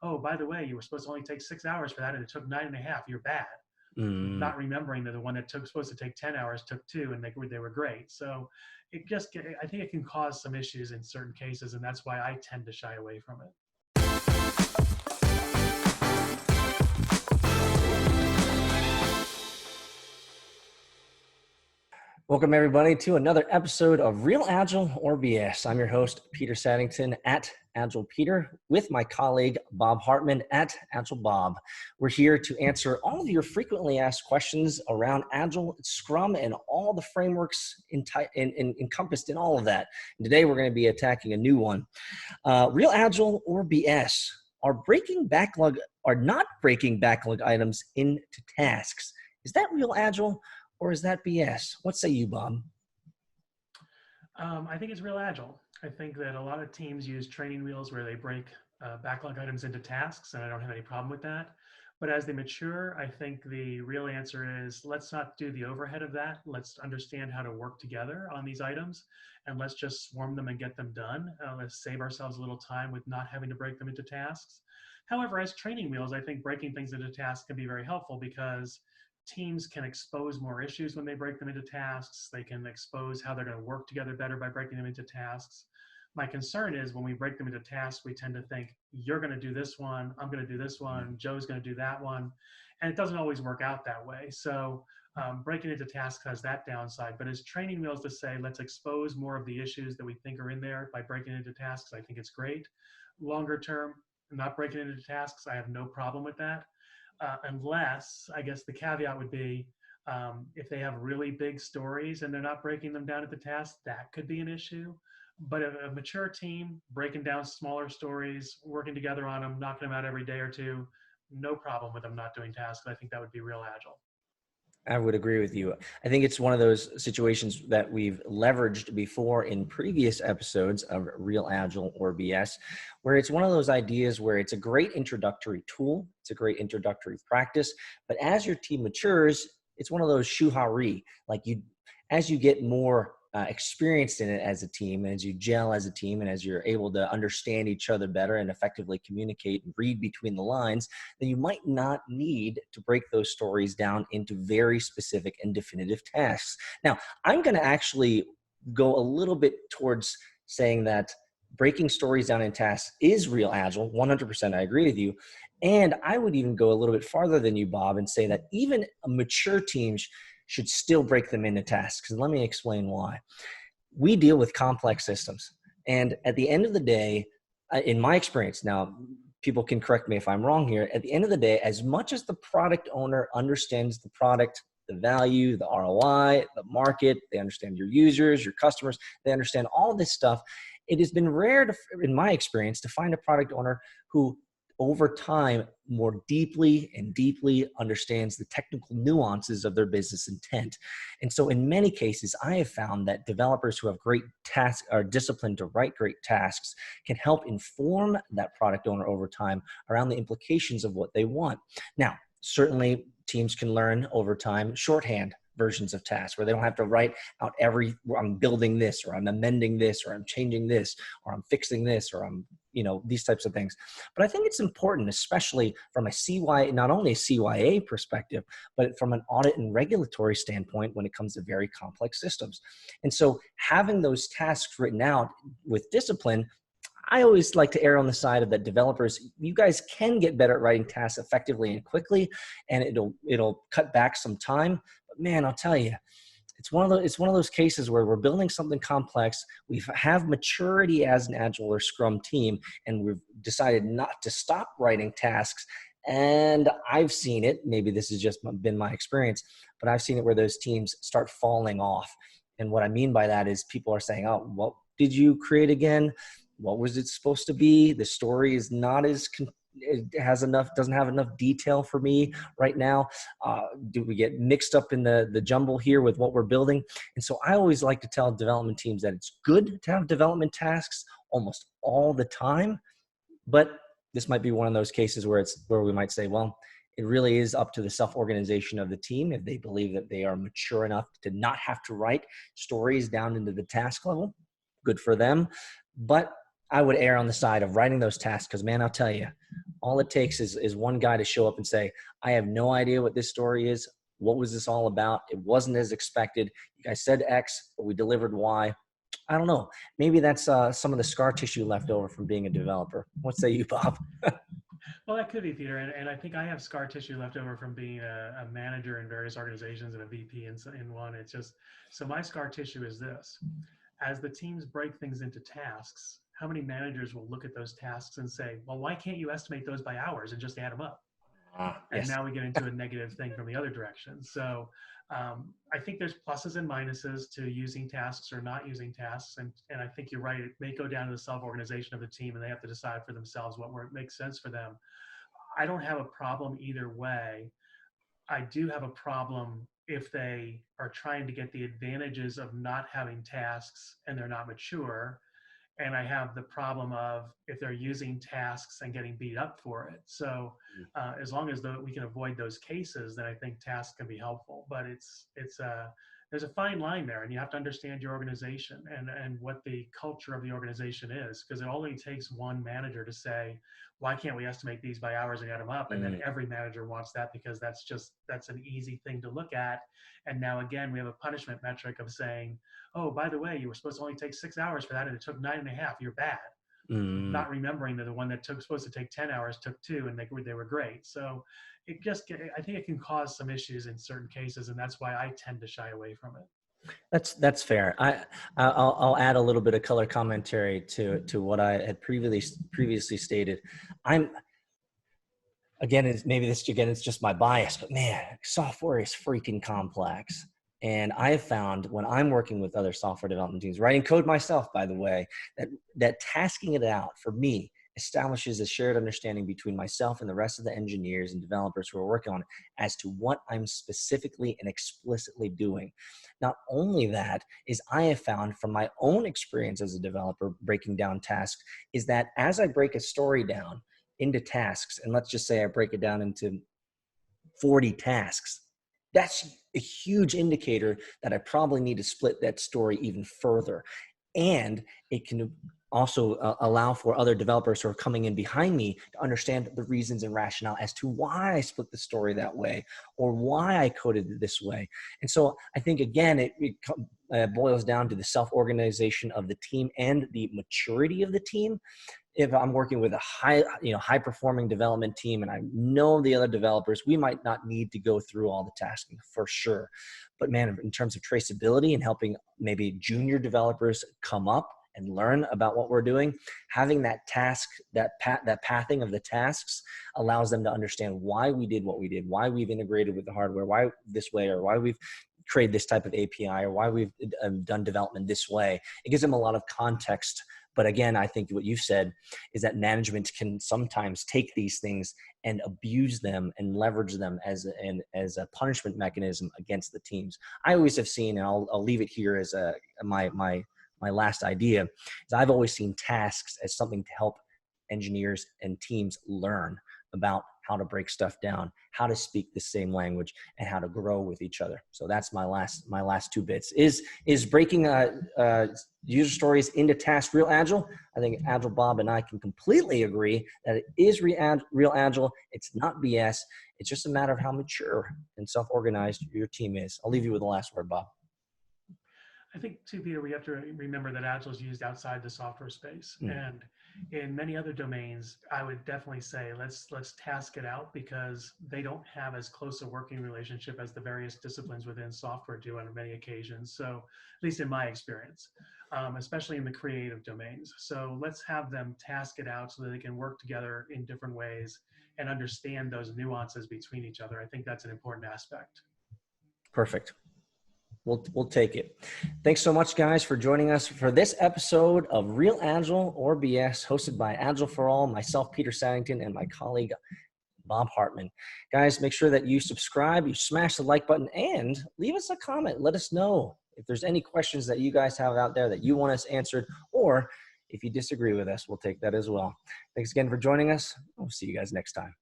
oh, by the way, you were supposed to only take 6 hours for that and it took 9.5. You're bad. Mm. Not remembering that the one that supposed to take 10 hours took 2 and they were great. So I think it can cause some issues in certain cases, and that's why I tend to shy away from it. Welcome, everybody, to another episode of Real Agile or BS. I'm your host, Peter Saddington at AgilePeter, with my colleague, Bob Hartman at AgileBob. We're here to answer all of your frequently asked questions around Agile, Scrum, and all the frameworks encompassed in all of that. And today, we're going to be attacking a new one. Real Agile or BS? Are not breaking backlog items into tasks? Is that real Agile? Or is that BS? What say you, Bob? I think it's real Agile. I think that a lot of teams use training wheels where they break backlog items into tasks, and I don't have any problem with that. But as they mature, I think the real answer is let's not do the overhead of that. Let's understand how to work together on these items, and let's just swarm them and get them done. Let's save ourselves a little time with not having to break them into tasks. However, as training wheels, I think breaking things into tasks can be very helpful because teams can expose more issues when they break them into tasks. They can expose how they're going to work together better by breaking them into tasks. My concern is when we break them into tasks, we tend to think, you're going to do this one, I'm going to do this one, Joe's going to do that one. And it doesn't always work out that way. So breaking into tasks has that downside. But as training wheels to say, let's expose more of the issues that we think are in there by breaking into tasks, I think it's great. Longer term, not breaking into tasks, I have no problem with that. Unless, I guess the caveat would be, if they have really big stories and they're not breaking them down into tasks, that could be an issue. But a mature team, breaking down smaller stories, working together on them, knocking them out every day or two, no problem with them not doing tasks. I think that would be real Agile. I would agree with you. I think it's one of those situations that we've leveraged before in previous episodes of Real Agile or BS, where it's one of those ideas where it's a great introductory tool. It's a great introductory practice. But as your team matures, it's one of those shuhari. Like as you get more experienced in it as a team, and as you gel as a team, and as you're able to understand each other better and effectively communicate and read between the lines, then you might not need to break those stories down into very specific and definitive tasks. Now, I'm going to actually go a little bit towards saying that breaking stories down in tasks is real Agile. 100%, I agree with you. And I would even go a little bit farther than you, Bob, and say that even a mature teams should still break them into tasks. And let me explain why. We deal with complex systems. And at the end of the day, in my experience, now people can correct me if I'm wrong here, at the end of the day, as much as the product owner understands the product, the value, the ROI, the market, they understand your users, your customers, they understand all this stuff, it has been rare, in my experience, to find a product owner who over time more deeply understands the technical nuances of their business intent. And so in many cases, I have found that developers who have great tasks, are disciplined to write great tasks, can help inform that product owner over time around the implications of what they want. Now, certainly teams can learn over time shorthand versions of tasks where they don't have to write out I'm building this, or I'm amending this, or I'm changing this, or I'm fixing this, or I'm, these types of things. But I think it's important, especially from not only a CYA perspective, but from an audit and regulatory standpoint when it comes to very complex systems. And so having those tasks written out with discipline, I always like to err on the side of that developers, you guys can get better at writing tasks effectively and quickly, and it'll cut back some time. But man, I'll tell you, it's one of those cases where we're building something complex. We have maturity as an Agile or Scrum team, and we've decided not to stop writing tasks. And I've seen it, maybe this has just been my experience, but I've seen it where those teams start falling off. And what I mean by that is people are saying, oh, what did you create again? What was it supposed to be? The story is not doesn't have enough detail for me right now. Do we get mixed up in the jumble here with what we're building? And so I always like to tell development teams that it's good to have development tasks almost all the time, but this might be one of those cases where we might say, well, it really is up to the self-organization of the team if they believe that they are mature enough to not have to write stories down into the task level. Good for them. But I would err on the side of writing those tasks because, man, I'll tell you, all it takes is one guy to show up and say, I have no idea what this story is. What was this all about? It wasn't as expected. You guys said X, but we delivered Y. I don't know. Maybe that's some of the scar tissue left over from being a developer. What say you, Bob? Well, that could be, Peter. And I think I have scar tissue left over from being a manager in various organizations and a VP in one. It's just, so my scar tissue is this. As the teams break things into tasks, how many managers will look at those tasks and say, well, why can't you estimate those by hours and just add them up? And Yes. now we get into a negative thing from the other direction. So I think there's pluses and minuses to using tasks or not using tasks. And I think you're right. It may go down to the self-organization of the team and they have to decide for themselves what makes sense for them. I don't have a problem either way. I do have a problem if they are trying to get the advantages of not having tasks and they're not mature. And I have the problem of if they're using tasks and getting beat up for it. So as long as we can avoid those cases, then I think tasks can be helpful. But there's a fine line there, and you have to understand your organization and what the culture of the organization is, because it only takes one manager to say, why can't we estimate these by hours and add them up? And then every manager wants that because that's an easy thing to look at. And now again, we have a punishment metric of saying, oh, by the way, you were supposed to only take 6 hours for that and it took 9.5. You're bad. Not remembering that the one that supposed to take 10 hours took 2 and they were great. So I think it can cause some issues in certain cases, and that's why I tend to shy away from it. That's fair. I'll add a little bit of color commentary to what I had previously stated. It's just my bias, but man, software is freaking complex. And I have found when I'm working with other software development teams, writing code myself, by the way, that tasking it out for me establishes a shared understanding between myself and the rest of the engineers and developers who are working on it as to what I'm specifically and explicitly doing. Not only that, is I have found from my own experience as a developer breaking down tasks, is that as I break a story down into tasks, and let's just say I break it down into 40 tasks, that's a huge indicator that I probably need to split that story even further. And it can also allow for other developers who are coming in behind me to understand the reasons and rationale as to why I split the story that way or why I coded it this way. And so I think, again, it boils down to the self-organization of the team and the maturity of the team. If I'm working with a high performing development team and I know the other developers, we might not need to go through all the tasking for sure. But man, in terms of traceability and helping maybe junior developers come up and learn about what we're doing, having that task, that pathing of the tasks allows them to understand why we did what we did, why we've integrated with the hardware, why this way, or why we've created this type of API, or why we've done development this way. It gives them a lot of context. But again, I think what you've said is that management can sometimes take these things and abuse them and leverage them as a punishment mechanism against the teams. I always have seen, and I'll leave it here as my last idea, is I've always seen tasks as something to help engineers and teams learn about how to break stuff down, how to speak the same language, and how to grow with each other. So that's my last 2 bits. Is breaking user stories into tasks real agile? I think AgileBob and I can completely agree that it is real agile. It's not BS. It's just a matter of how mature and self-organized your team is. I'll leave you with the last word, Bob. I think too, Peter, we have to remember that Agile is used outside the software space. And in many other domains, I would definitely say let's task it out, because they don't have as close a working relationship as the various disciplines within software do on many occasions. So at least in my experience, especially in the creative domains. So let's have them task it out so that they can work together in different ways and understand those nuances between each other. I think that's an important aspect. Perfect. We'll take it. Thanks so much, guys, for joining us for this episode of Real Agile or BS, hosted by Agile for All, myself, Peter Saddington, and my colleague, Bob Hartman. Guys, make sure that you subscribe, you smash the like button, and leave us a comment. Let us know if there's any questions that you guys have out there that you want us answered, or if you disagree with us, we'll take that as well. Thanks again for joining us. We'll see you guys next time.